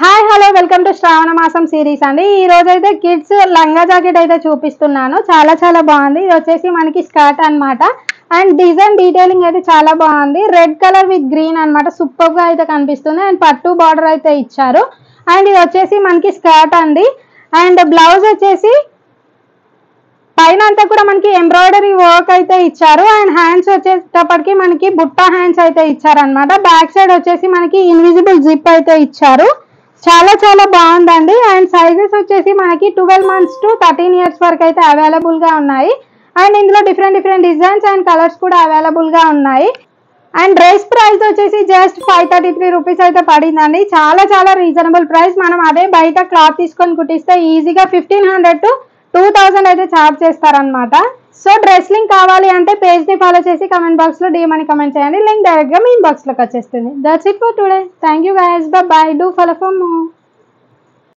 Hi hello welcome to శ్రావణ మాసం series అండి. ఈ రోజు అయితే కిడ్స్ లంగా జాకెట్ అయితే చూపిస్తున్నాను. చాలా చాలా బాగుంది. ఇది వచ్చేసి మనకి స్కర్ట్ అన్నమాట. అండ్ డిజైన్ డీటెయిలింగ్ అయితే చాలా బాగుంది. రెడ్ కలర్ విత్ గ్రీన్ అన్నమాట. సూపర్ గా అయితే కనిపిస్తుంది. అండ్ పట్టు బార్డర్ అయితే ఇచ్చారు. అండ్ ఇది వచ్చేసి మనకి స్కర్ట్ అండి. అండ్ బ్లౌజ్ వచ్చేసి పైన అంతా కూడా మనకి ఎంబ్రాయిడరీ వర్క్ అయితే ఇచ్చారు. అండ్ హ్యాండ్స్ వచ్చేటప్పటికి మనకి బుట్ట హ్యాండ్స్ అయితే ఇచ్చారు అనమాట. బ్యాక్ సైడ్ వచ్చేసి మనకి ఇన్విజిబుల్ జిప్ అయితే ఇచ్చారు. చాలా చాలా బాగుందండి. అండ్ సైజెస్ వచ్చేసి మనకి 12 months to 13 years వరకు అయితే అవైలబుల్ గా ఉన్నాయి. అండ్ ఇందులో డిఫరెంట్ డిజైన్స్ అండ్ కలర్స్ కూడా అవైలబుల్ గా ఉన్నాయి. అండ్ డ్రెస్ ప్రైస్ వచ్చేసి జస్ట్ 533 రూపీస్ అయితే పడిందండి. చాలా చాలా రీజనబుల్ ప్రైస్. మనం అదే బయట క్లాత్ తీసుకొని కుట్టిస్తే ఈజీగా 1500 to 2000 అయితే ఛార్జ్ చేస్తారనమాట. సో డ్రెస్ లింక్ కావాలి అంటే పేజ్ ని ఫాలో చేసి కమెంట్ బాక్స్ లో DM అని కమెంట్ చేయండి. లింక్ డైరెక్ట్ గా మీ ఇన్బాక్స్ లోకి వచ్చేస్తుంది. That's it for today. Thank you guys. By by. Do follow for more.